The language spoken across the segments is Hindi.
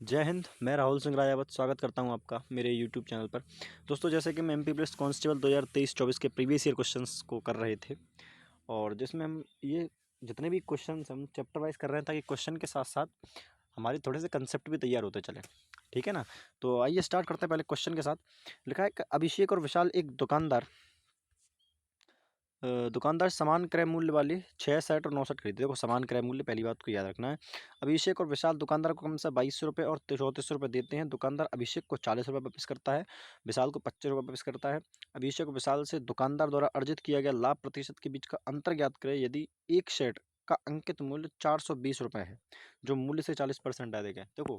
जय हिंद। मैं राहुल सिंह राजावत स्वागत करता हूं आपका मेरे यूट्यूब चैनल पर। दोस्तों, जैसे कि हम एमपी पुलिस कांस्टेबल 2023-24 के प्रीवियस ईयर क्वेश्चंस को कर रहे थे और जिसमें हम ये जितने भी क्वेश्चंस हम चैप्टर वाइज कर रहे हैं ताकि क्वेश्चन के साथ साथ हमारे थोड़े से कंसेप्ट भी तैयार होते चले। ठीक है ना। तो आइए स्टार्ट करते हैं पहले क्वेश्चन के साथ। लिखा है कि अभिषेक और विशाल एक दुकानदार समान क्रय मूल्य वाले 6 शर्ट और 9 शर्ट खरीदे। देखो, समान क्रय मूल्य पहली बात को याद रखना है। अभिषेक और विशाल दुकानदार को कम से 2200 रुपये और 3400 रुपये देते हैं। दुकानदार अभिषेक को 40 रुपये वापस करता है, विशाल को 25 रुपये वापस करता है। अभिषेक और विशाल से दुकानदार द्वारा अर्जित किया गया लाभ प्रतिशत के बीच का अंतर ज्ञात करें। यदि एक शर्ट का अंकित मूल्य 420 रुपये है जो मूल्य से 40% अधिक है। देखो,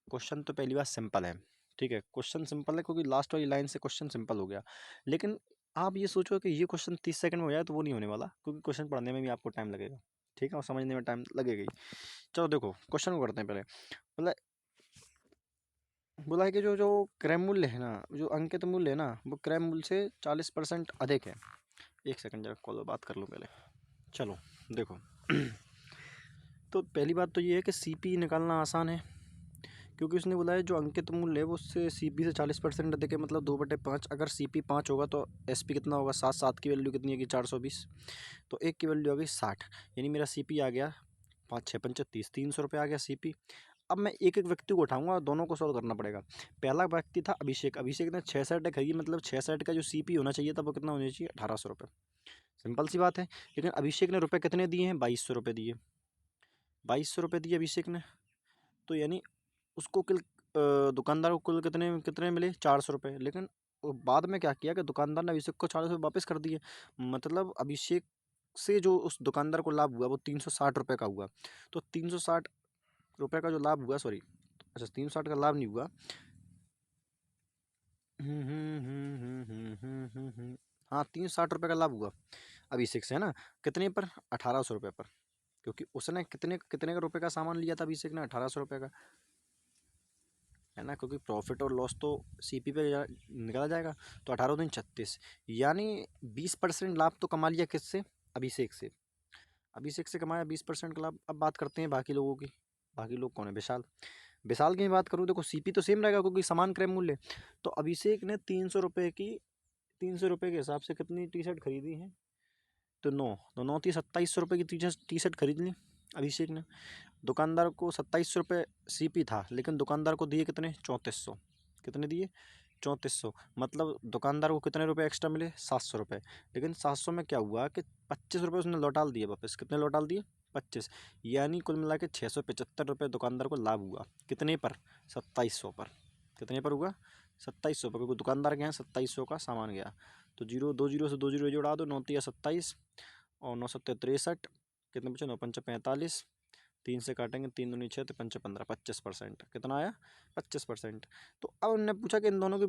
क्वेश्चन तो पहली बात सिंपल है। ठीक है, क्वेश्चन सिंपल है क्योंकि लास्ट वाली लाइन से क्वेश्चन सिंपल हो गया। लेकिन आप ये सोचो कि ये क्वेश्चन 30 सेकंड में हो जाए तो वो नहीं होने वाला, क्योंकि क्वेश्चन पढ़ने में भी आपको टाइम लगेगा। ठीक है, और समझने में टाइम लगेगा ही। चलो देखो, क्वेश्चन को करते हैं पहले। मतलब बोला है कि जो जो क्रय मूल्य है ना, जो अंकित मूल्य है ना, वो क्रय मूल्य से 40% अधिक है। एक सेकंड, जरा कॉल बात कर लूँ पहले। चलो देखो तो पहली बात तो ये है कि सीपी निकालना आसान है, क्योंकि उसने बोला है जो अंकित मूल्य है वो उससे सीपी से 40% अधिक है, मतलब 2/5। अगर सीपी 5 होगा तो एसपी कितना होगा? 7। 7 की वैल्यू कितनी है कि 420, तो 1 की वैल्यू आ गई 60। यानी मेरा सीपी आ गया 5 6 पंचे 30, 300 रुपये आ गया सीपी। अब मैं एक एक व्यक्ति को उठाऊंगा और दोनों को सॉल्व करना पड़ेगा। पहला व्यक्ति था अभिषेक। अभिषेक ने 6 शर्ट खरीदी, मतलब 6 शर्ट का जो सीपी होना चाहिए था वो कितना होना चाहिए? 1800 रुपये। सिंपल सी बात है। लेकिन अभिषेक ने रुपये कितने दिए हैं? 2200 रुपये दिए। 2200 रुपये दिए अभिषेक ने, तो यानी उसको दुकानदार को कुल कितने कितने मिले? 400 रुपये। लेकिन वो बाद में क्या किया कि दुकानदार ने अभिषेक को 400 रुपये वापस कर दिए। मतलब अभिषेक से जो उस दुकानदार को लाभ हुआ वो 360 रुपये का हुआ। तो 360 रुपये का जो लाभ हुआ, सॉरी, अच्छा 360 का लाभ नहीं हुआ। हाँ, 360 रुपये का लाभ हुआ अभिषेक से, है ना। कितने पर? 1800 रुपये पर, क्योंकि उसने कितने कितने का रुपये का सामान लिया था अभिषेक ने? 1800 रुपये का, है ना। क्योंकि प्रॉफिट और लॉस तो सीपी पे निकाला जाएगा। तो 18 दिन 36, यानी 20% लाभ तो कमा लिया किससे? अभिषेक से। अभिषेक से कमाया 20% का लाभ। अब बात करते हैं बाकी लोगों की। बाकी लोग कौन है? विशाल। विशाल की बात करूँ, देखो सीपी तो सेम रहेगा क्योंकि समान क्रय मूल्य। तो अभिषेक ने 300 रुपये के हिसाब से कितनी टी शर्ट खरीदी है? तो 9, तो 9 थी 2700 रुपये की टी शर्ट खरीद ली अभिषेक ने। दुकानदार को 2700 रुपये सीपी था, लेकिन दुकानदार को दिए कितने? 3400। कितने दिए? 3400। मतलब दुकानदार को कितने रुपए एक्स्ट्रा मिले? 700 रुपये। लेकिन 700 में क्या हुआ कि 25 रुपये उसने लौटा दिए वापस। कितने लौटा दिए? 25। यानी कुल मिला के 675 रुपये दुकानदार को लाभ हुआ। कितने पर? 2700 पर। कितने पर हुआ? 2700 पर, क्योंकि दुकानदार के यहाँ 2700 का सामान गया। तो जीरो, 2 जीरो से 2 जीरो जोड़ा दो, 9 तिया 27 और 9 सत्ते 63। कितने बचे? 9 पंचे 45, 3 से काटेंगे, 3 दूनी 6 तो 5 15, 25%। कितना आया? 25%। तो अब उन्होंने पूछा कि इन दोनों के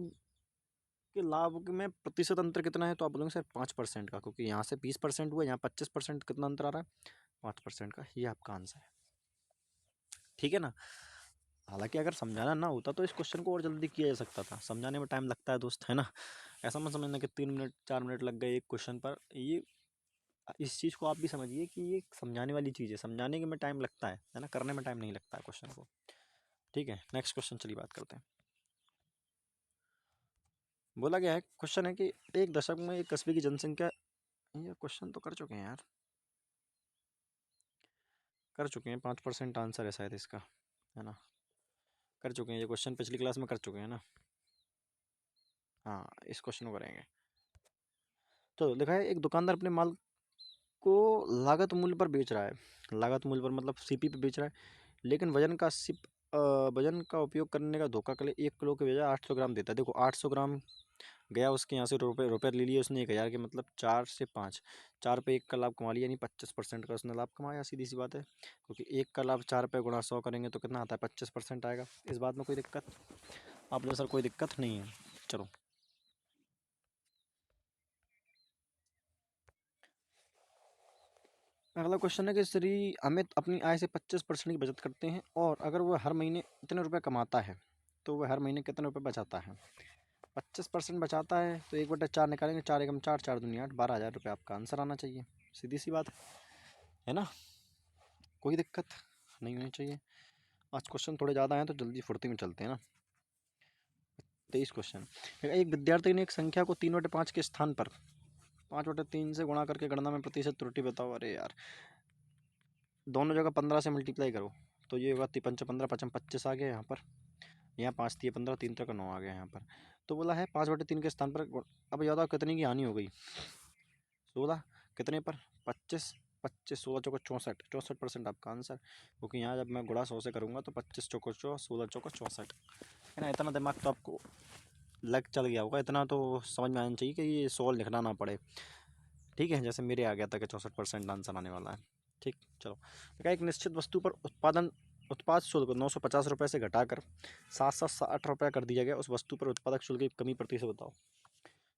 लाभ में प्रतिशत अंतर कितना है? तो आप बोलेंगे सर 5% का, क्योंकि यहाँ से 20% हुआ, यहाँ 25%। कितना अंतर आ रहा है? 5% का। ये आपका आंसर है। ठीक है ना। हालांकि अगर समझाना ना होता तो इस क्वेश्चन को और जल्दी किया जा सकता था। समझाने में टाइम लगता है दोस्त, है ना। ऐसा मत समझना कि 3 मिनट 4 मिनट लग गए एक क्वेश्चन पर। ये इस चीज़ को आप भी समझिए कि ये समझाने वाली चीज़ है। समझाने के में टाइम लगता है ना, करने में टाइम नहीं लगता है क्वेश्चन को। ठीक है, नेक्स्ट क्वेश्चन चलिए बात करते हैं। बोला गया है, क्वेश्चन है कि एक दशक में एक कस्बे की जनसंख्या, ये क्वेश्चन तो कर चुके हैं यार, कर चुके हैं। 5% आंसर है शायद इसका, है ना। कर चुके हैं ये क्वेश्चन, पिछली क्लास में कर चुके हैं ना। हाँ, इस क्वेश्चन को करेंगे। तो लिखा है, एक दुकानदार अपने माल को लागत मूल्य पर बेच रहा है। लागत मूल्य पर मतलब सीपी पे बेच रहा है, लेकिन वजन का उपयोग करने का धोखा के लिए 1 किलो के बजाय 800 ग्राम देता है। देखो, 800 ग्राम गया उसके यहाँ से, रुपये रुपये ले लिए उसने 1000 के, मतलब 4 से 5, 4 पे 1 का लाभ कमा लिया, यानी 25% का उसने लाभ कमाया। सीधी सी बात है, क्योंकि 1 का लाभ 4 पे गुणा 100 करेंगे तो कितना आता है? 25% आएगा। इस बात में कोई दिक्कत? आप लोग सर कोई दिक्कत नहीं है। चलो, अगला क्वेश्चन है कि श्री अमित अपनी आय से 25% की बचत करते हैं, और अगर वह हर महीने इतने रुपये कमाता है तो वह हर महीने कितने रुपये बचाता है? 25% बचाता है तो 1/4 निकालेंगे। 4 एकम 4, 4 दूनी 8, 12,000 रुपये आपका आंसर आना चाहिए। सीधी सी बात है ना। कोई दिक्कत नहीं होनी चाहिए। आज क्वेश्चन थोड़े ज़्यादा हैं तो जल्दी फुर्ती में चलते हैं ना। 23 क्वेश्चन। एक विद्यार्थी ने एक संख्या को 3/5 के स्थान पर 5/3 से गुणा करके गणना में प्रतिशत त्रुटि बताओ। अरे यार, दोनों जगह 15 से मल्टीप्लाई करो तो ये होगा 5 15 55 25 आ गया यहाँ पर। यहाँ 5 3 15 3 तक 9 आ गया यहाँ पर। तो बोला है 5/3 के स्थान पर अब बताओ कितनी की हानि हो गई। 16 कितने पर 25 25 16 चौको 64 64% आपका आंसर। क्योंकि यहाँ जब मैं गुणा 100 से करूँगा तो 25 चौको 100 16 चौको 64 है ना। इतना दिमाग तो आपको लग चल गया होगा, इतना तो समझ में आना चाहिए कि ये सॉल्व लिखना ना पड़े। ठीक है, जैसे मेरे आ गया था कि 64% आंसर आने वाला है। ठीक, चलो। एक निश्चित वस्तु पर उत्पाद शुल्क 950 रुपये से घटाकर 760 रुपये कर दिया गया, उस वस्तु पर उत्पादक शुल्क की कमी प्रतिशत बताओ।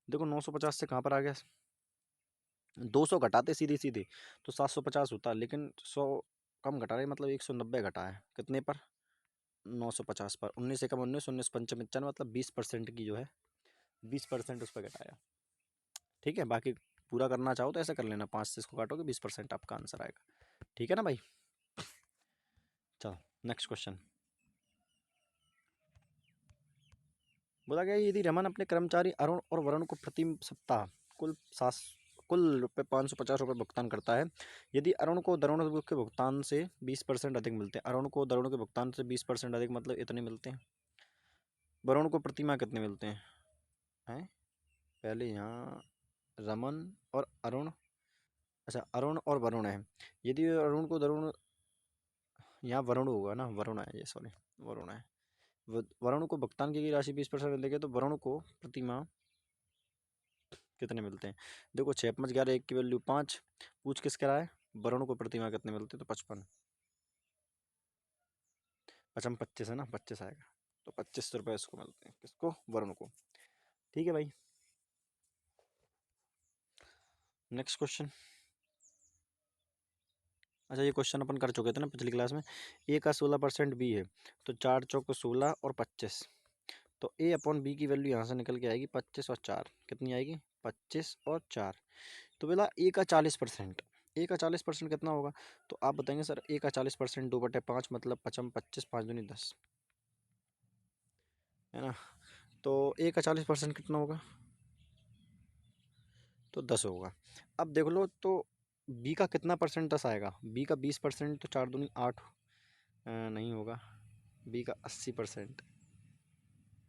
देखो 950 से कहाँ पर आ गया, 200 घटाते सीधे सीधे तो 750 होता, लेकिन 100 कम घटा रहे, मतलब 190 घटा है कितने पर, 950 पर। 19 से कम 19, 19 पंच 95, मतलब 20% की जो है 20% उस पर घटाया। ठीक है, बाकी पूरा करना चाहो तो ऐसा कर लेना, 5 से इसको काटोगे 20% आपका आंसर आएगा। ठीक है ना भाई। चलो नेक्स्ट क्वेश्चन। बोला गया यदि रमन अपने कर्मचारी अरुण और वरुण को प्रति सप्ताह कुल रुपये 550 रुपये भुगतान करता है, यदि अरुण को दरुण के भुगतान से 20% अधिक मिलते हैं, अरुण को दरुण के भुगतान से 20% अधिक मतलब इतने मिलते हैं, वरुण को प्रतिमाह कितने मिलते हैं? पहले यहाँ रमन और अरुण, अच्छा अरुण और वरुण है, यदि अरुण को दरुण, यहाँ वरुण होगा ना, वरुण है ये, सॉरी वरुण है। वरुण को भुगतान की गई राशि 20% देंगे तो वरुण को प्रतिमाह कितने मिलते हैं। देखो 6 5 11 1 की वैल्यू 5, पूछ किस करा है, वरुण को प्रतिमाह कितने मिलते हैं, तो 55 55 25 है ना, 25 आएगा, तो 25 रुपये इसको मिलते हैं, किसको, वरुण को। ठीक है भाई। Next question. अच्छा ये क्वेश्चन अपन कर चुके थे ना पिछली क्लास में। ए का 16% बी है, तो 4 चौको 16 और 25, तो ए अपॉन बी की वैल्यू यहाँ से निकल के आएगी 25 और 4, कितनी आएगी 25 और 4। तो बोला ए का 40%, ए का 40% कितना होगा, तो आप बताएंगे सर ए का 40% 2/5 मतलब 55 25 5 दूनी 10 है ना। तो ए का 40% कितना होगा, तो 10 होगा। अब देख लो तो बी का कितना परसेंट 10 आएगा, बी का 20%, तो 4 दूनी 8 नहीं होगा, बी का 80%,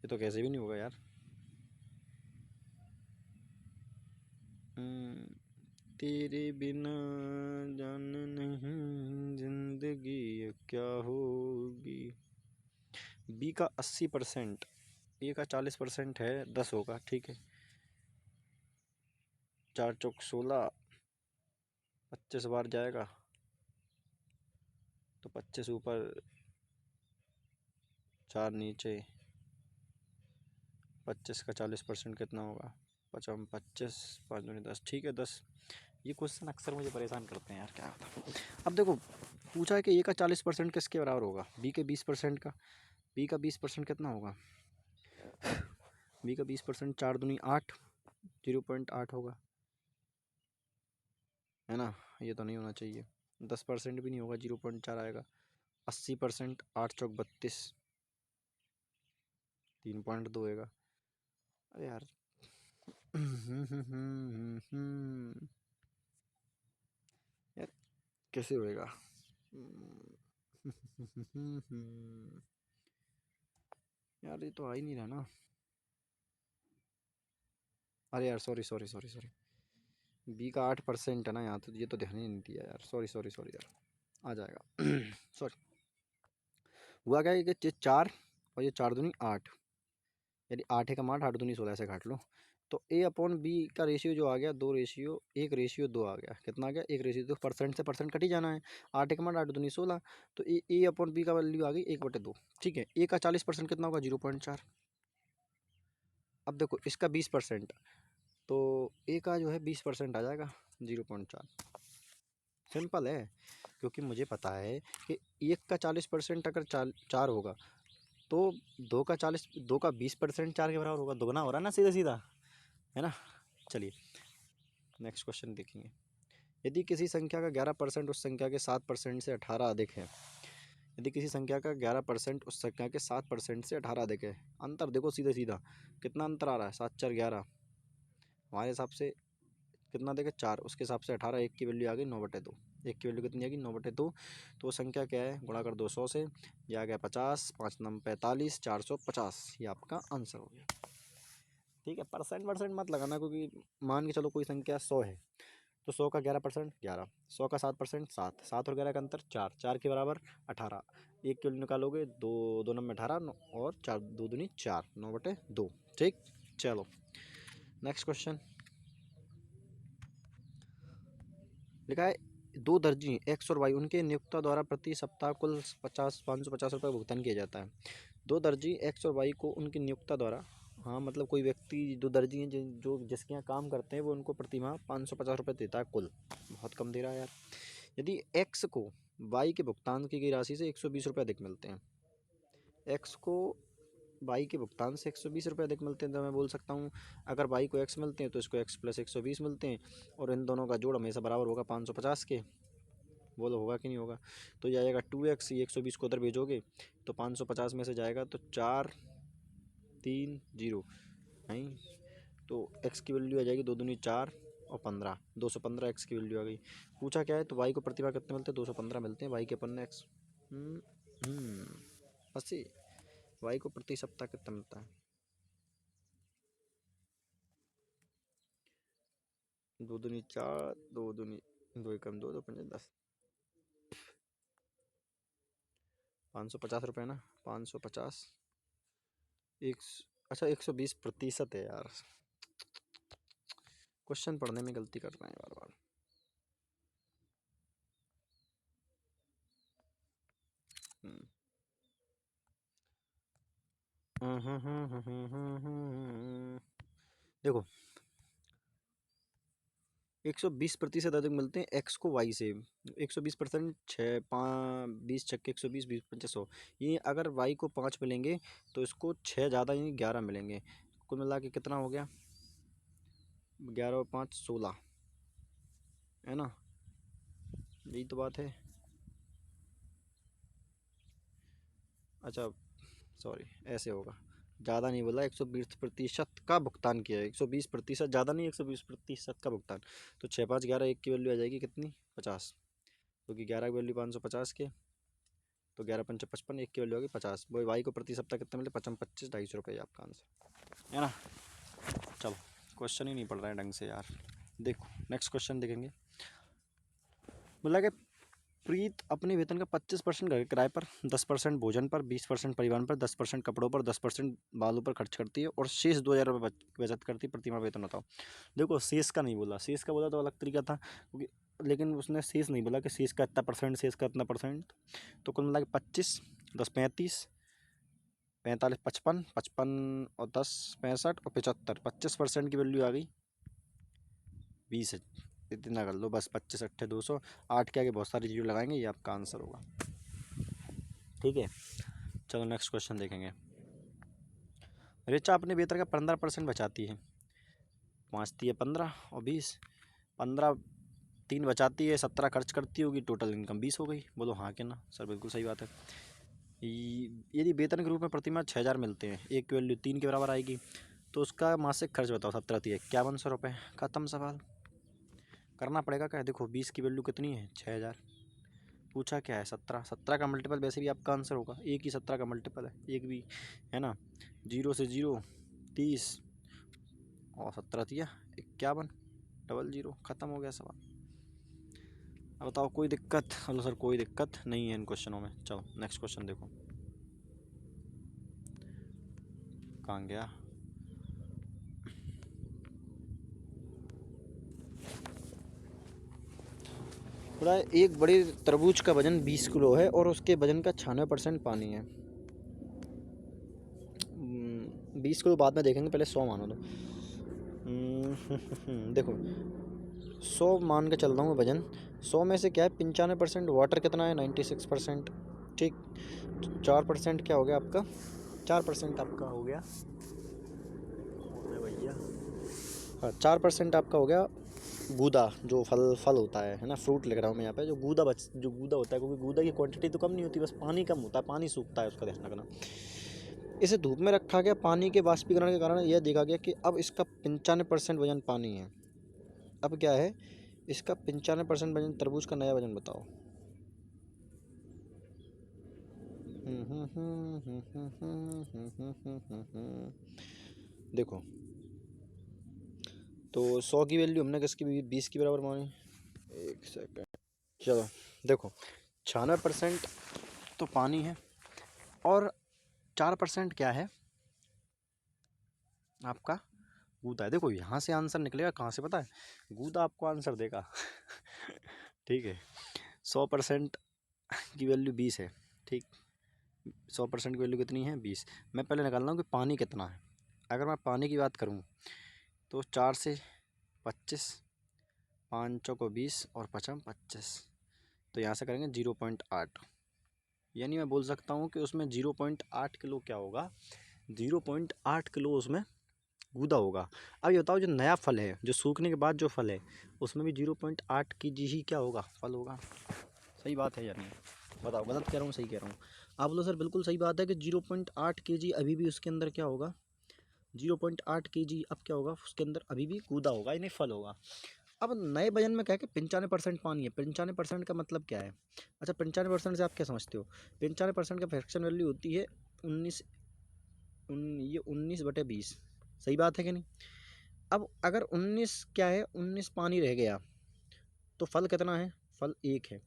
ये तो कैसे भी नहीं होगा यार। तेरे बिना जान नहीं जिंदगी ये क्या होगी। बी का 80%, ए का 40% है, 10 होगा। ठीक है, 4 चौक 16, 25 बार जाएगा तो 25 ऊपर 4 नीचे, 25 का 40% कितना होगा, 55 25 5 दूनी 10। ठीक है 10। ये क्वेश्चन अक्सर मुझे परेशान करते हैं यार, क्या होता। अब देखो पूछा है कि ए का 40% किसके बराबर होगा, बी के 20% का। बी का 20% कितना होगा, बी का 20% 4 दूनी 8, 0.8 होगा, है ना। ये तो नहीं होना चाहिए, 10% भी नहीं होगा, 0.4 आएगा। 80%, 8 चौक 32, 3.2 होगा। अरे यार यार कैसे होएगा यार, ये तो आ ही नहीं रहा ना। अरे यार sorry sorry sorry sorry, B का 8% है ना यहाँ, तो ये तो ध्यान ही नहीं दिया यार, सॉरी सॉरी सॉरी यार, आ जाएगा सॉरी। हुआ क्या है कि ये 4 और ये 4 दूनी 8, यानी 8 है का 8 8 दूनी 16, ऐसे काट लो। तो ए अपॉन बी का रेशियो जो आ गया 2:1:2 आ गया, कितना आ गया 1:2, परसेंट से परसेंट कट ही जाना है। 8 है का 8 दूनी 16, तो ए अपॉन बी का वैल्यू आ गई 1/2। ठीक है, ए का 40% कितना होगा 0.4। अब देखो इसका 20%, तो ए का जो है 20% आ जाएगा 0.4। सिंपल है, क्योंकि मुझे पता है कि एक का 40% अगर 4 होगा तो 2 का 20% 4 के बराबर होगा, दोगुना हो रहा है ना सीधा सीधा, है ना। चलिए नेक्स्ट क्वेश्चन देखेंगे। यदि किसी संख्या का 11% उस संख्या के 7% से 18 अधिक है, यदि किसी संख्या का 11% उस संख्या के 7% से 18 अधिक है। अंतर देखो सीधे सीधा कितना अंतर आ रहा है, 7 4 11, हमारे हिसाब से कितना देगा 4, उसके हिसाब से 18, एक की वैल्यू आ गई 9/2, एक की वैल्यू कितनी आ गई 9/2। तो वो संख्या क्या है, गुणा कर दो 100 से, ये आ गया 50, 5 9 45, 450, ये आपका आंसर हो गया। ठीक है, परसेंट मत लगाना, क्योंकि मान के चलो कोई संख्या 100 है तो 100 का 11% 11, 100 का 7% 7, 7 और 11 का अंतर 4, 4 के बराबर 18, एक की वैल्यू निकालोगे 2 2 में 18 और 4 2 दूनी 4, 9/2। ठीक, चलो नेक्स्ट क्वेश्चन। लिखा है दो दर्जी एक्स और वाई उनके नियोक्ता द्वारा प्रति सप्ताह कुल 550 रुपये भुगतान किया जाता है। दो दर्जी एक्स और वाई को उनके नियोक्ता द्वारा, हाँ मतलब कोई व्यक्ति, दो दर्जी हैं जो जिसके यहाँ काम करते हैं, वो उनको प्रति माह 550 रुपये देता है कुल, बहुत कम दे रहा है यार। यदि एक्स को वाई के भुगतान की गई राशि से 120 रुपये अधिक मिलते हैं, एक्स को वाई के भुगतान से 120 रुपये अधिक मिलते हैं, तो मैं बोल सकता हूँ अगर वाई को एक्स मिलते हैं तो इसको एक्स प्लस 120 मिलते हैं, और इन दोनों का जोड़ हमेशा बराबर होगा 550 के। बोलो होगा कि नहीं होगा? तो जाएगा 2x, ये 120 को उधर भेजोगे तो 550 में से जाएगा तो 4 3 0 नहीं, तो x की वैल्यू आ जाएगी 2 दूनी 4 और 15, 215 x की वैल्यू आ गई। पूछा क्या है, तो y को प्रतिभा कितने मिलते हैं, 215 मिलते हैं, y के अपन x अस्सी, y को प्रति सप्ताह कितना मिलता है, 2 दूनी 4, 2 दूनी 2 एकम 2, 2 पंजे 10, 550 रुपये ना, 550 एक, अच्छा 120% है यार, क्वेश्चन पढ़ने में गलती कर रहे हैं बार बार। देखो 120% अधिक मिलते हैं एक्स को वाई से, 120%, 6 5 20 छक्के 120, 20 पंचे 100, ये अगर वाई को 5 मिलेंगे तो इसको 6 ज़्यादा यानी 11 मिलेंगे, कुल मिला के कितना हो गया, 11 और 5 16, है ना, यही तो बात है। अच्छा सॉरी, ऐसे होगा, ज़्यादा नहीं बोला, 120% का भुगतान किया है, 120% ज़्यादा नहीं, 120% का भुगतान। तो 6 5 11, एक की वैल्यू आ जाएगी कितनी, 50, क्योंकि 11 की वैल्यू 550 के, तो 11 पंचे 55, एक की वैल्यू होगी 50। वो वाई को प्रति सप्ताह कितने मिले, 55 25 250 रुपये, आपका आंसर है ना। चलो क्वेश्चन ही नहीं पढ़ रहा है ढंग से यार। देखो नेक्स्ट क्वेश्चन देखेंगे। बोला कि प्रीत अपने वेतन का 25% घर के किराए पर, 10% भोजन पर, 20% परिवहन पर, 10% कपड़ों पर, 10% बालों पर खर्च करती है और शेष 2000 रुपये बचत करती है प्रति माह वेतन। बताओ। देखो शेष का नहीं बोला, शेष का बोला तो अलग तरीका था, क्योंकि लेकिन उसने शेष नहीं बोला कि शेष का इतना परसेंट, शेष का इतना परसेंट। तो कुल मिला के 25 10 35 45 55 55 और 10 65 और 75, 25% की वैल्यू आ गई 20 है, इतना कर लो बस, 25 अट्ठे 200, 8 के आगे बहुत सारी चीज़ें लगाएंगे, ये आपका आंसर होगा। ठीक है, चलो नेक्स्ट क्वेश्चन देखेंगे। रिचा अपने वेतन का 15% बचाती है, पहुँचती है 15 और 20, 15 3 बचाती है, 17 खर्च करती होगी, टोटल इनकम 20 हो गई। बोलो हाँ कि ना सर, बिल्कुल सही बात है। यदि वेतन के रूप में प्रति माह 6000 मिलते हैं, एक की वैल्यू 3 के बराबर आएगी, तो उसका मासिक खर्च बताओ, 17 थी 5100 रुपये। खत्म सवाल, करना पड़ेगा क्या। देखो 20 की वैल्यू कितनी है, 6000, पूछा क्या है 17, 17 का मल्टीपल वैसे भी आपका आंसर होगा, एक ही 17 का मल्टीपल है, एक भी है ना, 0 से 0 30 और 17 दिया 51 00, ख़त्म हो गया सवाल। अब बताओ कोई दिक्कत। हेलो सर कोई दिक्कत नहीं है इन क्वेश्चनों में। चलो नेक्स्ट क्वेश्चन देखो, कहाँ गया। थोड़ा, एक बड़े तरबूज का वजन 20 किलो है और उसके वजन का 96% पानी है। 20 किलो बाद में देखेंगे, पहले 100 मानो तो। देखो 100 मान के चल रहा हूँ वजन, 100 में से क्या है 95% वाटर, कितना है 96%। ठीक, 4% क्या हो गया आपका, 4% आपका हो गया भैया, हाँ 4% आपका हो गया गूदा जो फल होता है ना, फ्रूट लिख रहा हूँ मैं यहाँ पे, जो गूदा होता है, क्योंकि गूदा की क्वांटिटी तो कम नहीं होती, बस पानी कम होता है, पानी सूखता है, उसका ध्यान रखना। इसे धूप में रखा गया, पानी के वाष्पीकरण के कारण यह देखा गया कि अब इसका 95% वजन पानी है। अब क्या है, इसका 95% वजन। तरबूज का नया वजन बताओ। देखो, तो 100 की वैल्यू हमने किसकी 20 की बराबर मानी। एक सेकंड, चलो देखो, 96% तो पानी है और 4% क्या है आपका, गूदा है। देखो यहाँ से आंसर निकलेगा कहाँ से पता है, गूदा आपको आंसर देगा। ठीक है, 100% की वैल्यू 20 है, ठीक, 100% की वैल्यू कितनी है 20। मैं पहले निकाल रहा हूँ कि पानी कितना है। अगर मैं पानी की बात करूँ तो 4 से 25, 5 को 20 और 5 25, तो यहाँ से करेंगे 0.8, यानी मैं बोल सकता हूँ कि उसमें 0.8 किलो क्या होगा, 0.8 किलो उसमें गूदा होगा। अब ये बताओ, जो नया फल है, जो सूखने के बाद जो फल है, उसमें भी 0.8 kg ही क्या होगा, फल होगा। सही बात है या नहीं, बताओ, गलत कह रहा हूँ सही कह रहा हूँ। आप बोलो सर बिल्कुल सही बात है कि 0.8 kg अभी भी उसके अंदर क्या होगा, 0.8 kg अब क्या होगा उसके अंदर, अभी भी गूदा होगा, यानी फल होगा। अब नए वजन में क्या है कि 95% पानी है। 95% का मतलब क्या है, अच्छा 95% से आप क्या समझते हो, 95% का फ्रैक्शन वैल्यू होती है 19, ये 19/20। सही बात है कि नहीं। अब अगर 19 क्या है, 19 पानी रह गया तो फल कितना है, फल 1 है।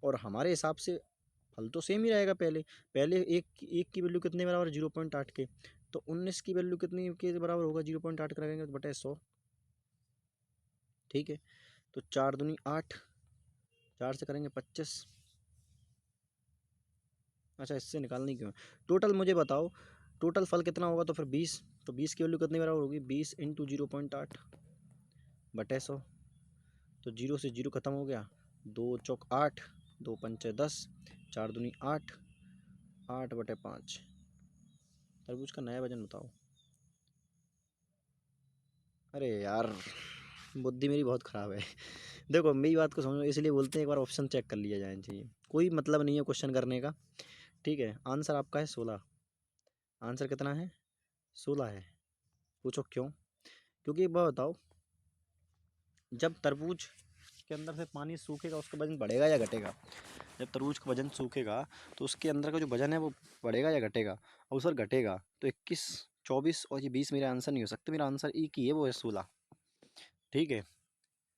और हमारे हिसाब से फल तो सेम ही रहेगा, पहले पहले एक की वैल्यू कितने बराबर, 0.8 के, तो 19 की वैल्यू कितनी के बराबर होगा, 0.8 करेंगे तो बटे 100। ठीक है, तो 4 दूनी 8, 4 से करेंगे 25। अच्छा इससे निकालनी क्यों है, टोटल मुझे बताओ, टोटल फल कितना होगा, तो फिर 20, तो 20 की वैल्यू कितने बराबर होगी, 20 इंटू 0.8 बटे 100। तो 0 से 0 खत्म हो गया, 2 चौक 8, 2 पंचे 10, 4 दूनी 8, 8/5। तरबूज का नया वजन बताओ। अरे यार, बुद्धि मेरी बहुत ख़राब है। देखो मेरी बात को समझो, इसलिए बोलते हैं एक बार ऑप्शन चेक कर लिया जाना चाहिए, कोई मतलब नहीं है क्वेश्चन करने का। ठीक है, आंसर आपका है 16। आंसर कितना है, 16 है। पूछो क्यों, क्योंकि एक बात बताओ, जब तरबूज के अंदर से पानी सूखेगा उसका वजन बढ़ेगा या घटेगा, जब तरबूज का वजन सूखेगा तो उसके अंदर का जो वजन है वो बढ़ेगा या घटेगा, और सर घटेगा। तो 21, 24 और ये 20 मेरा आंसर नहीं हो सकता, मेरा आंसर एक ही है, वो है 16। ठीक है,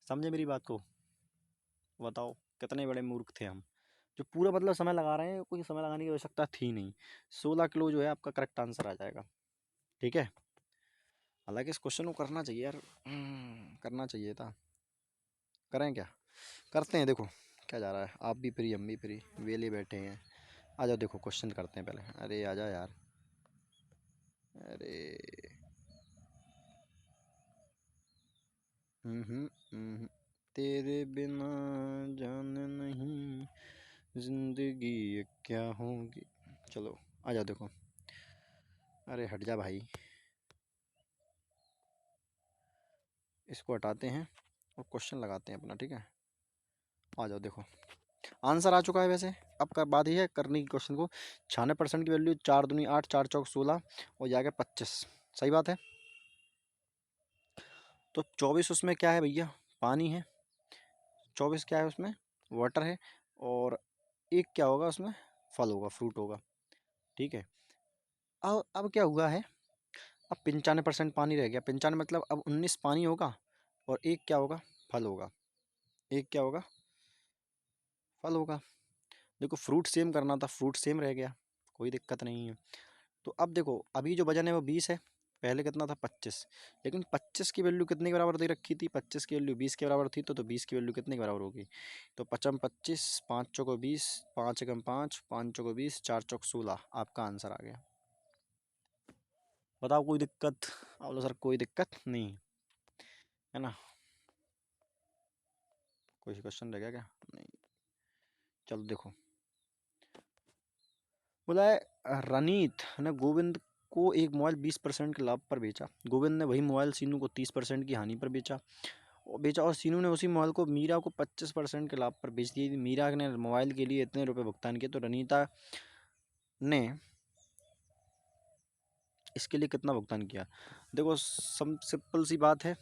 समझे मेरी बात को। बताओ कितने बड़े मूर्ख थे हम, जो पूरा मतलब समय लगा रहे हैं, कोई समय लगाने की आवश्यकता थी नहीं। 16 किलो जो है आपका करेक्ट आंसर आ जाएगा। ठीक है, हालांकि इस क्वेश्चन को करना चाहिए यार, करना चाहिए था, करें क्या, करते हैं। देखो क्या जा रहा है, आप भी फ्री हम भी फ्री, वेले बैठे हैं। आ जाओ देखो क्वेश्चन करते हैं पहले, अरे आ जाओ यार, अरे तेरे बिना जान नहीं जिंदगी ये क्या होगी। चलो आ जाओ देखो, अरे हट जा भाई, इसको हटाते हैं और क्वेश्चन लगाते हैं अपना। ठीक है, आ जाओ देखो, आंसर आ चुका है वैसे। अब का बात ही है करने की क्वेश्चन को। 96% की वैल्यू 4 दूनी 8, 4 चौक 16 और जाएगा 25। सही बात है। तो 24 उसमें क्या है भैया, पानी है। 24 क्या है उसमें, वाटर है। और एक क्या होगा उसमें, फल होगा, फ्रूट होगा। ठीक है, अब क्या हुआ है, अब 95% पानी रह गया। 95 मतलब अब 19 पानी होगा और एक क्या होगा, फल होगा। एक क्या होगा, फल होगा। देखो फ्रूट सेम करना था, फ्रूट सेम रह गया, कोई दिक्कत नहीं है। तो अब देखो अभी जो वजन है वो 20 है, पहले कितना था 25। लेकिन 25 की वैल्यू कितने के बराबर दे रखी थी, 25 की वैल्यू 20 के बराबर थी, तो 20 की वैल्यू कितने के बराबर होगी, तो 55 25, 5 चौको 20, 5 एकम 5, 5 चौको 20, 4 चौक 16, आपका आंसर आ गया। बताओ कोई दिक्कत, आप बोलो सर कोई दिक्कत नहीं है ना, कोई क्वेश्चन रह गया क्या, नहीं। चलो देखो, बोला है रनीत ने गोविंद को एक मोबाइल 20% के लाभ पर बेचा। गोविंद ने वही मोबाइल सीनू को 30% की हानि पर बेचा। और बेचा, और सीनू ने उसी मोबाइल को मीरा को 25% के लाभ पर बेच दिया। मीरा ने मोबाइल के लिए इतने रुपए भुगतान किए, तो रनीता ने इसके लिए कितना भुगतान किया। देखो सिंपल सी बात है,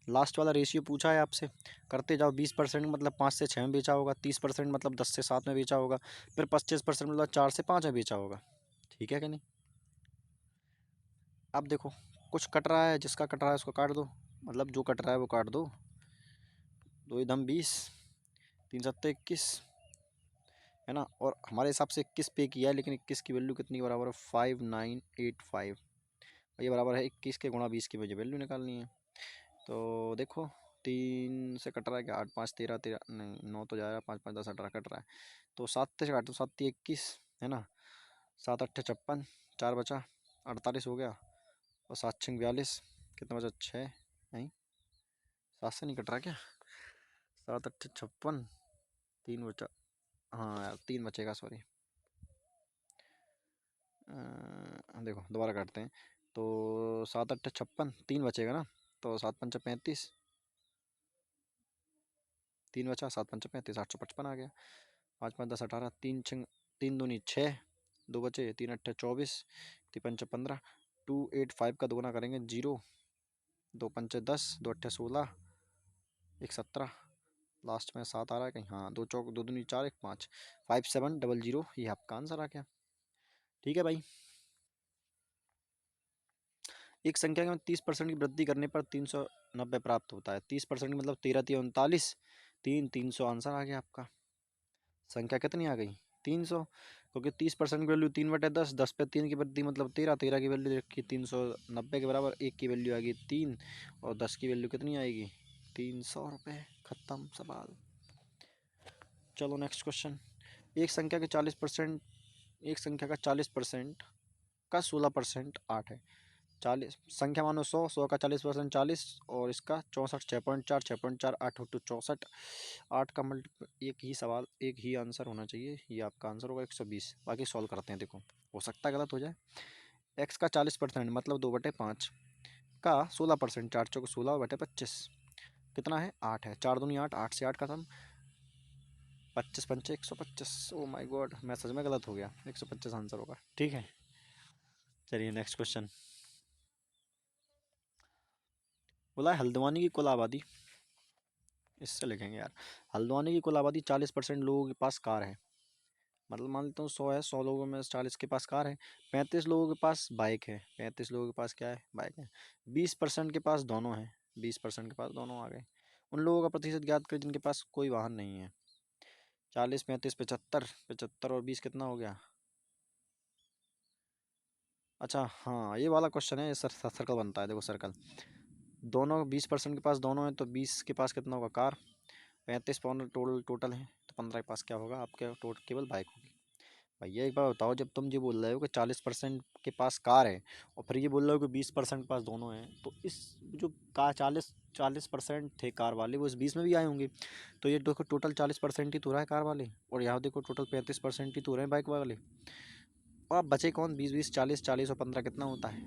लास्ट वाला रेशियो पूछा है आपसे, करते जाओ। 20% मतलब 5 से 6 में बेचा होगा, 30% मतलब 10 से 7 में बेचा होगा, फिर 25% मतलब 4 से 5 में बेचा होगा। ठीक है कि नहीं। अब देखो कुछ कट रहा है, जिसका कट रहा है उसको काट दो, मतलब जो कट रहा है वो काट दो। 2 दम 20, 3 सत्ते 21, है ना। और हमारे हिसाब से 21 पे किया है, लेकिन 21 की वैल्यू कितनी के बराबर है, 5985। ये बराबर है 21 के गुणा 20 की मुझे वैल्यू निकालनी है। तो देखो 3 से कट रहा है क्या, 8 5 13 13 नहीं 9 तो जाएगा, 5 5 10 18 कट रहा है, तो 7 से काटो, 7 3 21, है ना। 7 8 56, 4 बचा, 48 हो गया, और 7 6 42, कितना बचा 6, नहीं 7 से नहीं कट रहा क्या, 7 8 56, 3 बचा, हाँ यार 3 बचेगा, सॉरी। देखो दोबारा काटते हैं, तो 7 8 56, 3 बचेगा ना, तो 7 5 35, 3 बचा, 7 5 35, 855 आ गया। 5 5 10 18, 3 6 3 दूनी 6, 2 बचे, 3 8 24, 3 5 15, 285 का दोगुना करेंगे 0, 2 5 10, 2 8 16, 1 17, लास्ट में 7 आ रहा है कहीं, हाँ 2 चौक 2 दूनी 4 1 5, 5700, ये आपका आंसर आ गया। ठीक है भाई। एक संख्या में 30% की वृद्धि करने पर 390 प्राप्त होता है। 30% मतलब 13 3 39, 3 300 आंसर आ गया आपका। संख्या कितनी आ गई, 300, क्योंकि 30% की वैल्यू 3/10, 10 पे 3 की वृद्धि मतलब 13, 13 की वैल्यू रखी 390 के बराबर, 1 की वैल्यू आ गई 3, और 10 की वैल्यू कितनी आएगी, 300 रुपये। खत्म सवाल। चलो नेक्स्ट क्वेश्चन। एक संख्या के 40%, एक संख्या का 40% का 16% 8 है। 40 संख्या मानो 100, 100 का 40% 40, और इसका 64 6.4, 6.4 8 टू 64, 8 का मल्टी, एक ही सवाल एक ही आंसर होना चाहिए, ये आपका आंसर होगा 120। बाकी सॉल्व करते हैं, देखो हो सकता है गलत हो जाए। एक्स का 40% मतलब 2/5 का 16%, 4 चौक 16/25 कितना है, 8 है। 4 दूनी 8, 8 से 8 खत्म, 25 पंचे 125। ओ माय गॉड, मैं सच में गलत हो गया, 125 आंसर होगा। ठीक है, चलिए नेक्स्ट क्वेश्चन। बोला है हल्द्वानी की कुल आबादी, इससे लिखेंगे यार, हल्द्वानी की कुल आबादी 40% लोगों के पास कार है। मतलब मान लेता हूँ 100 है, 100 लोगों में 40 के पास कार है। 35 लोगों के पास बाइक है, 35 लोगों के पास क्या है, बाइक है। 20% के पास दोनों है, 20% के पास दोनों आ गए। उन लोगों का प्रतिशत ज्ञात करें जिनके पास कोई वाहन नहीं है। 40 35 75, 75 और 20 कितना हो गया। अच्छा हाँ, ये वाला क्वेश्चन है, सर्कल बनता है, देखो सर्कल। दोनों 20% के पास दोनों है, तो 20 के पास कितना होगा, कार। 35 पाउंड टोटल है, तो 15 के पास क्या होगा आपके, टोटल केवल बाइक होगी। भैया एक बार बताओ, जब तुम ये बोल रहे हो कि 40% के पास कार है, और फिर ये बोल रहे हो कि 20% के पास दोनों हैं, तो इस जो कार 40% थे कार वाले, वो इस 20 में भी आए होंगे। तो ये देखो टोटल 40% ही तो रहा है कार वाले, और यहाँ देखो टोटल 35% ही तो रहे हैं बाइक वाले। और अब बचे कौन, 20 20 40, 40 और 15 कितना होता है,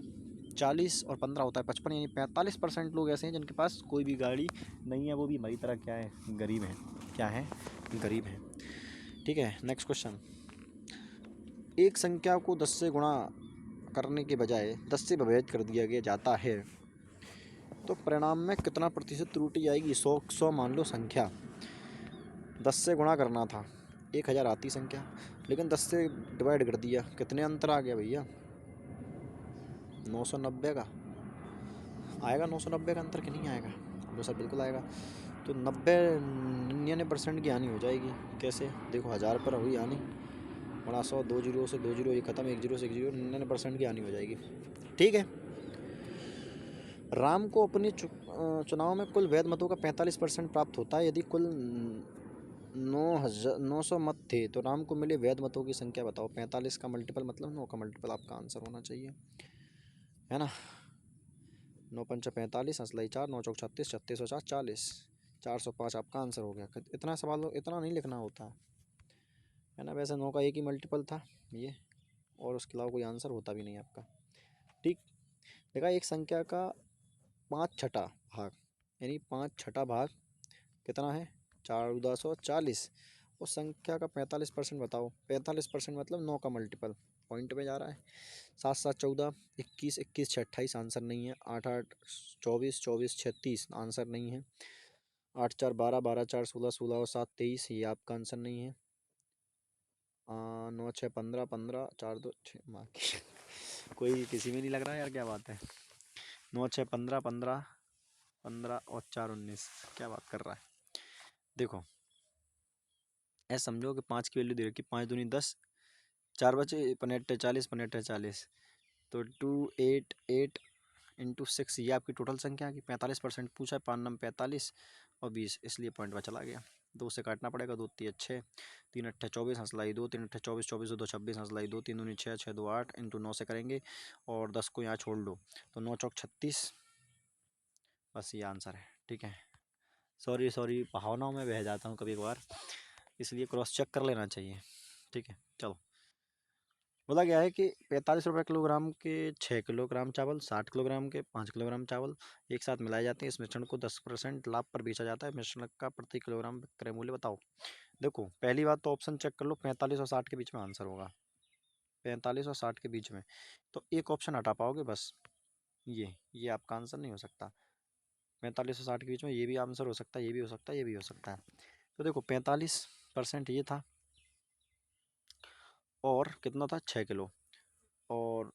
40 और 15 होता है 55, यानी 45% लोग ऐसे हैं जिनके पास कोई भी गाड़ी नहीं है, वो भी हमारी तरह क्या है, गरीब हैं। क्या है, गरीब हैं। ठीक है, नेक्स्ट क्वेश्चन। एक संख्या को 10 से गुणा करने के बजाय 10 से विभाजित कर दिया गया जाता है, तो परिणाम में कितना प्रतिशत त्रुटि आएगी। 100 मान लो संख्या, 10 से गुणा करना था, 1000 आती संख्या, लेकिन 10 से डिवाइड कर दिया, कितने अंतर आ गया भैया, 990 का आएगा। 990 का अंतर कि नहीं आएगा, तो सर बिल्कुल आएगा। तो 99% की हानि हो जाएगी। कैसे, देखो 1000 पर हुई हानि, बड़ा 100, 2 जीरो से 2 जीरो ये खत्म, 1 जीरो से 1 जीरो, 99% की हानि हो जाएगी। ठीक है। राम को अपने चुनाव में कुल वैध मतों का 45% प्राप्त होता है। यदि कुल 900 मत थे, तो राम को मिले वैध मतों की संख्या बताओ। 45 का मल्टीपल मतलब 9 का मल्टीपल आपका आंसर होना चाहिए, है ना। 9 पंच 45, असलाई 4, 9 चौक 36, 36 और 4 40, 405 आपका आंसर हो गया। इतना सवाल इतना नहीं लिखना होता है ना। वैसे 9 का एक ही मल्टीपल था ये, और उसके अलावा कोई आंसर होता भी नहीं आपका। ठीक। देखा, एक संख्या का 5/6 भाग यानी 5 भाग कितना है 1440। उस संख्या का 45% बताओ। 45% मतलब 9 का मल्टीपल पॉइंट में जा रहा है। 7 7 14, 21 21 6 28 आंसर नहीं है। 8 8 24 24 36 आंसर नहीं है। 8 4 12 12 4 16 16 और 7 23 ये आपका आंसर नहीं है। 9 6 15 15 4 2 6 कोई किसी में नहीं लग रहा है यार, क्या बात है। 9 6 15 15 15 और 4 19, क्या बात कर रहा है। देखो ऐसा समझो कि 5 की वैल्यू दे रखी, 5 दूनी 10, 4 बचे, 15 40 15 40, तो 288 इंटू 6 ये आपकी टोटल संख्या की 45% पूछा है। 5 9 45 और 20, इसलिए पॉइंट में चला गया। 2 से काटना पड़ेगा। 2 3 6, 3 8 24 हंसलाई 2, 3 8 24 24 2 26 हंसलाई 2, 3 दूनी 6 6 2 8 इंटू 9 से करेंगे और 10 को यहाँ छोड़ दो तो 9 चौक 36। बस ये आंसर है। ठीक है, सॉरी सॉरी, भावनाओं में बह जाता हूँ कभी कभार, इसलिए क्रॉस चेक कर लेना चाहिए। ठीक है चलो, बोला गया है कि 45 रुपये किलोग्राम के 6 किलोग्राम चावल, 60 किलोग्राम के 5 किलोग्राम चावल एक साथ मिलाए जाते हैं। इस मिश्रण को 10% लाभ पर बेचा जाता है। मिश्रण का प्रति किलोग्राम विक्रय मूल्य बताओ। देखो पहली बात तो ऑप्शन चेक कर लो, 45 और 60 के बीच में आंसर होगा। 45 और 60 के बीच में, तो एक ऑप्शन हटा पाओगे बस, ये आपका आंसर नहीं हो सकता। 45 और 60 के बीच में ये भी आंसर हो सकता है, ये भी हो सकता है, ये भी हो सकता है। तो देखो 45% ये था और कितना था 6 किलो, और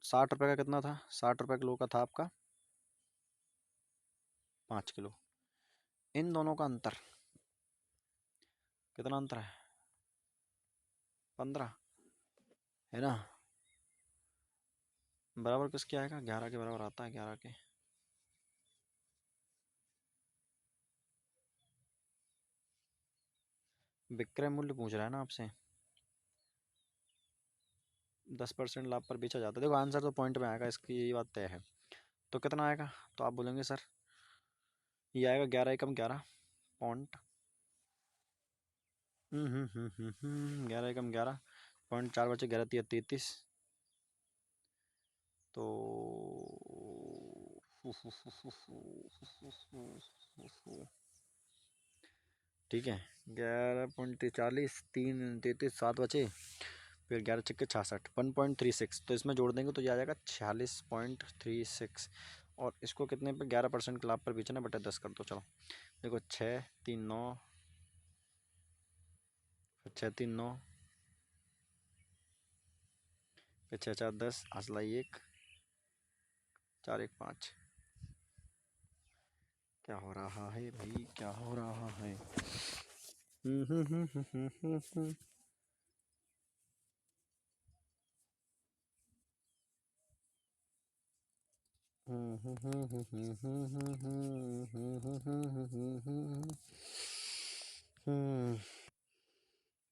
60 रुपये का कितना था, 60 रुपये किलो का था आपका 5 किलो। इन दोनों का अंतर कितना अंतर है, 15 है ना। बराबर किसके आएगा, 11 के बराबर आता है, 11 के। विक्रय मूल्य पूछ रहा है ना आपसे, 10% लाभ पर बेचा जाता है। देखो आंसर तो पॉइंट में आएगा, इसकी यही बात तय है। तो कितना आएगा, तो आप बोलेंगे सर ये आएगा 11 एकम 11 पॉइंट, 11 एकम 11 पॉइंट, 4 बचे 11 3 33, तो ठीक है 11.43, 3 33 7 बचे, फिर 11 छक्के 66, 1.36, तो इसमें जोड़ देंगे तो ये आ जाएगा 46.36। और इसको कितने पे, 11% के लाभ पर बेचना, बटा 10 कर दो। चलो देखो 6 3 9, फिर 6 3 9, फिर 6 4 10 हंसलाई 1, 4 1 5। क्या हो रहा है भाई, क्या हो रहा है।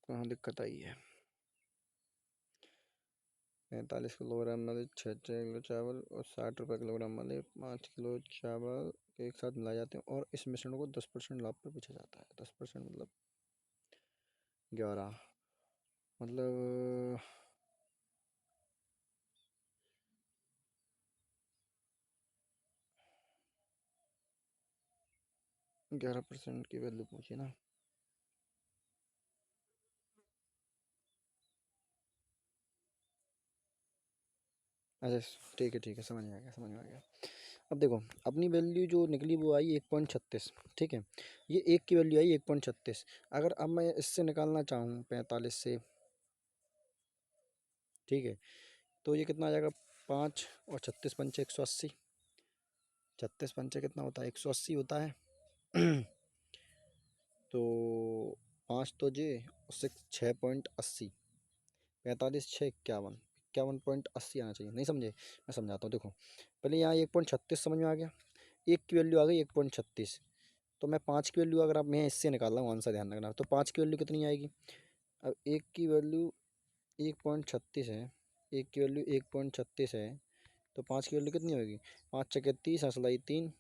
कहाँ दिक्कत आई है। 45 किलोग्राम वाले 6 किलो चावल और 60 रुपये किलोग्राम वाले 5 किलो चावल एक साथ मिलाए जाते हैं और इस मिश्रण को 10% लाभ पर बेचा जाता है। 10% मतलब 11, मतलब 11% की वैल्यू पूछी ना। अच्छा ठीक है, समझ में आ गया, समझ में आ गया। अब देखो अपनी वैल्यू जो निकली वो आई 1.36। ठीक है, ये एक की वैल्यू आई 1.36। अगर अब मैं इससे निकालना चाहूँ 45 से, ठीक है, तो ये कितना आ जाएगा, 5 और 36 पंचे 180, 36 पंचे कितना होता है 180 होता है। तो 5 तो जे, उससे 6.80, 45 6 51, 51.80 आना चाहिए। नहीं समझे, मैं समझाता हूँ। देखो पहले यहाँ 1.36 समझ में आ गया, एक की वैल्यू आ गई 1.36, तो मैं 5 की वैल्यू अगर आप मैं इससे निकाल रहा हूँ आंसर, ध्यान रखना। तो 5 की वैल्यू कितनी आएगी, अब एक की वैल्यू 1.36 है, एक की वैल्यू 1.36 है, तो 5 की वैल्यू कितनी होगी, 5 छक्के 30 हंसलाई 3,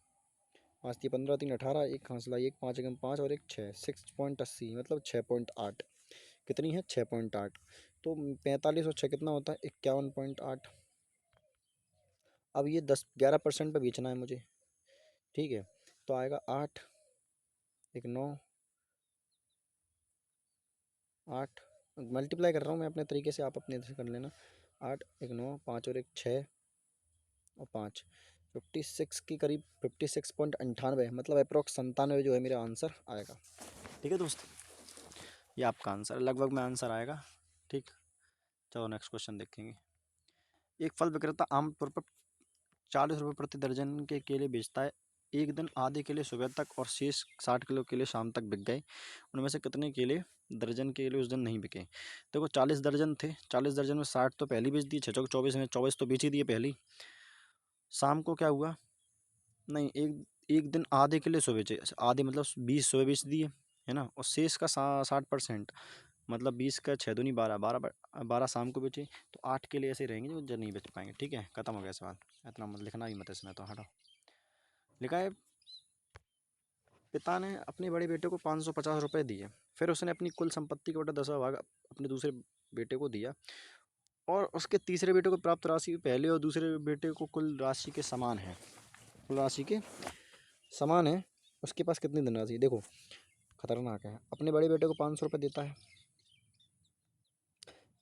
5 3 15 3 18, एक हंसलाई 1, 5 एकम 5 और एक 6, 6.80 मतलब 6.8। कितनी है 6.8। तो 45 और 6 कितना होता है 51.8। अब ये 10 11% पे बेचना है मुझे, ठीक है। तो आएगा 8, एक 9, 8 मल्टीप्लाई कर रहा हूँ मैं अपने तरीके से, आप अपने इधर से कर लेना। 8, एक 9, 5 और एक 6 और 5, 56 के करीब, 56.98, मतलब अप्रोक्स 97 जो है मेरा आंसर आएगा। ठीक है दोस्त, ये आपका आंसर लगभग में आंसर आएगा। ठीक, चलो नेक्स्ट क्वेश्चन देखेंगे। एक फल विक्रेता आमतौर पर 40 रुपये प्रति दर्जन के केले बेचता है। एक दिन आधे केले सुबह तक और शेष 60 किलो केले शाम तक बिक गए। उनमें से कितने केले दर्जन के केले उस दिन नहीं बिके? देखो 40 दर्जन थे, 40 दर्जन में 60 तो पहली बेच दिए, 6 चौक 24 में 24 तो बेच ही दिए पहली। शाम को क्या हुआ, नहीं एक एक दिन आधे केले सुबह बेचे, आधे मतलब 20 सुबह बेच दिए, है ना, और शेष का 60%, मतलब 20 का 6 दूनी 12, 12 शाम को बेचे, तो 8 केले ऐसे रहेंगे जो नहीं बेच पाएंगे। ठीक है, खत्म हो गया सवाल, इतना मत लिखना ही मत इसमें, तो हटाओ। लिखा है, पिता ने अपने बड़े बेटे को 550 रुपये दिए, फिर उसने अपनी कुल संपत्ति का बटा 10वां भाग अपने दूसरे बेटे को दिया, और उसके तीसरे बेटे को प्राप्त राशि पहले और दूसरे बेटे को कुल राशि के समान है। कुल राशि के समान है, उसके पास कितनी धनराशि? देखो खतरनाक है। अपने बड़े बेटे को 500 रुपये देता है,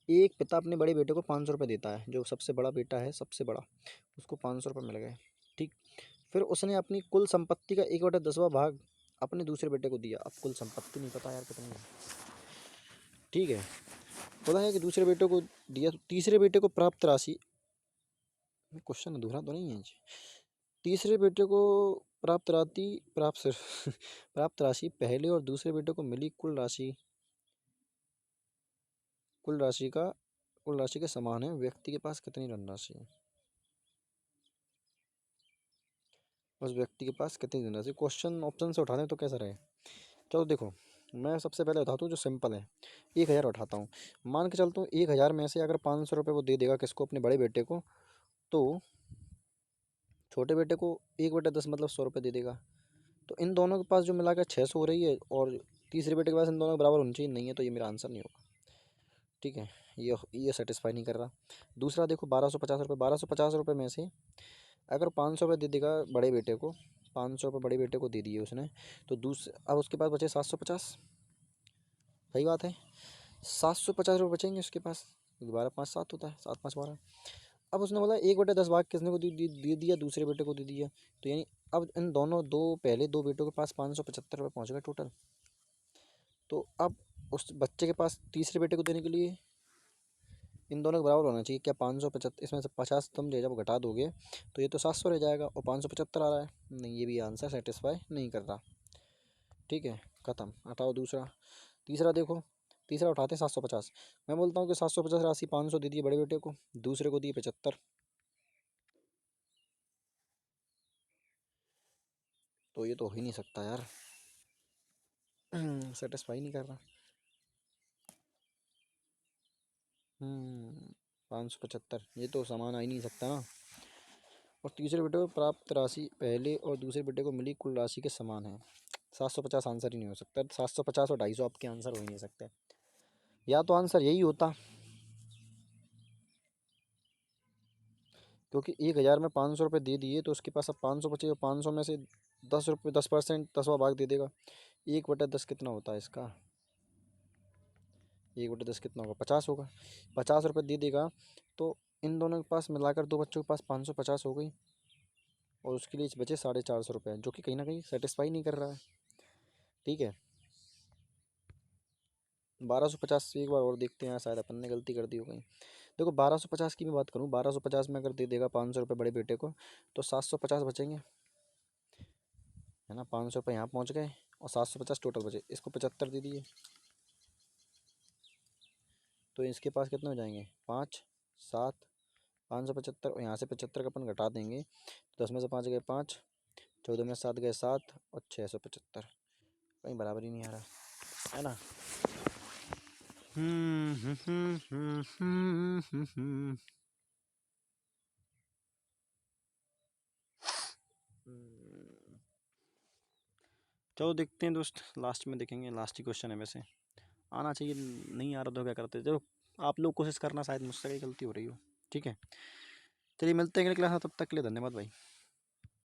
एक पिता अपने बड़े बेटे को 500 रुपये देता है, जो सबसे बड़ा बेटा है, सबसे बड़ा, उसको 500 रुपये मिल गए। ठीक, फिर उसने अपनी कुल संपत्ति का 1/10वां भाग अपने दूसरे बेटे को दिया। अब कुल संपत्ति नहीं पता यार कितनी है, ठीक है, पता है कि दूसरे बेटे को दिया, तो तीसरे बेटे को प्राप्त राशि, क्वेश्चन अधूरा तो नहीं है जी। तीसरे बेटे को प्राप्त राशि पहले और दूसरे बेटे को मिली कुल राशि, कुल राशि के समान है। व्यक्ति के पास कितनी धनराशि है? उस व्यक्ति के पास कितनी धनराशि? क्वेश्चन ऑप्शन से उठाते हैं तो कैसा रहे? चलो देखो, मैं सबसे पहले उठाता हूँ जो सिंपल है, 1000 उठाता हूँ। मान के चलता हूँ 1000 में से अगर 500 रुपये वो दे देगा किसको? अपने बड़े बेटे को, तो छोटे बेटे को 1/10 मतलब 100 रुपये दे देगा। तो इन दोनों के पास जो मिलाकर 600 हो रही है, और तीसरे बेटे के पास इन दोनों के बराबर होनी चाहिए, नहीं है तो ये मेरा आंसर नहीं होगा। ठीक है, ये सेटिस्फाई नहीं कर रहा। दूसरा देखो 1250 रुपये, 1250 रुपये में से अगर 500 रुपये दे देगा बड़े बेटे को, 500 रुपये बड़े बेटे को दे दिए उसने, तो अब उसके पास बचे 750। सही बात है, 750 रुपये बचेंगे उसके पास, 12 5 7 होता है, 7 5 12। अब उसने बोला 1/10 भाग किसने को दे दिया? दूसरे बेटे को दे दिया। तो यानी अब इन दोनों पहले दो बेटों के पास 575 रुपये पहुँच गए टोटल। तो अब उस बच्चे के पास तीसरे बेटे को देने के लिए इन दोनों के बराबर होना चाहिए। क्या 575 इसमें से 50 तुम जब घटा दोगे तो ये तो 700 रह जाएगा, और 575 आ रहा है, नहीं ये भी आंसर सेटिस्फाई नहीं कर रहा। ठीक है, ख़त्म, हटाओ दूसरा। तीसरा देखो, तीसरा उठाते हैं 750। मैं बोलता हूँ कि 750 राशि 500 दे दिए बड़े बेटे को, दूसरे को दिए 75, तो ये तो हो ही नहीं सकता यार, सेटिस्फाई नहीं कर रहा। 575, ये तो समान आ ही नहीं सकता ना। और तीसरे बेटे को प्राप्त राशि पहले और दूसरे बेटे को मिली कुल राशि के समान है। 750 आंसर ही नहीं हो सकता, 750 और 250 आपके आंसर हो ही नहीं सकते। या तो आंसर यही होता, क्योंकि 1000 में 500 रुपये दे दिए, तो उसके पास अब 500 बचे, और 500 में से 10 रुपये 10%, 10वां भाग दे देगा। 1/10 कितना होता है इसका? 1/10 कितना होगा? 50 होगा। 50 रुपये दे देगा, तो इन दोनों के पास मिलाकर दो बच्चों के पास 550 हो गई, और उसके लिए बचे 450 रुपये, जो कि कहीं ना कहीं सेटिस्फाई नहीं कर रहा है। ठीक है, 1250 से एक बार और देखते हैं, शायद अपन ने गलती कर दी हो कहीं। देखो 1250 की मैं बात करूँ, 1250 में अगर दे देगा 500 रुपये बड़े बेटे को, तो 750 बचेंगे, है ना। 500 रुपये यहाँ पहुँच गए, और 750 टोटल बचे, इसको 75 दे दिए, तो इसके पास कितने हो जाएंगे? 5 7, 575, और यहाँ से 75 का अपन घटा देंगे, तो 10 में से 5 गए 5, 14 में 7 गए 7, और 675, कहीं बराबर ही नहीं आ रहा, है ना। चलो देखते हैं दोस्त, लास्ट में देखेंगे, लास्ट ही क्वेश्चन है वैसे, आना चाहिए, नहीं आ रहा तो क्या करते। चलो आप लोग कोशिश करना, शायद मुझसे कहीं गलती हो रही हो। ठीक है, चलिए मिलते हैं अगले क्लास में, तब तक के लिए धन्यवाद भाई।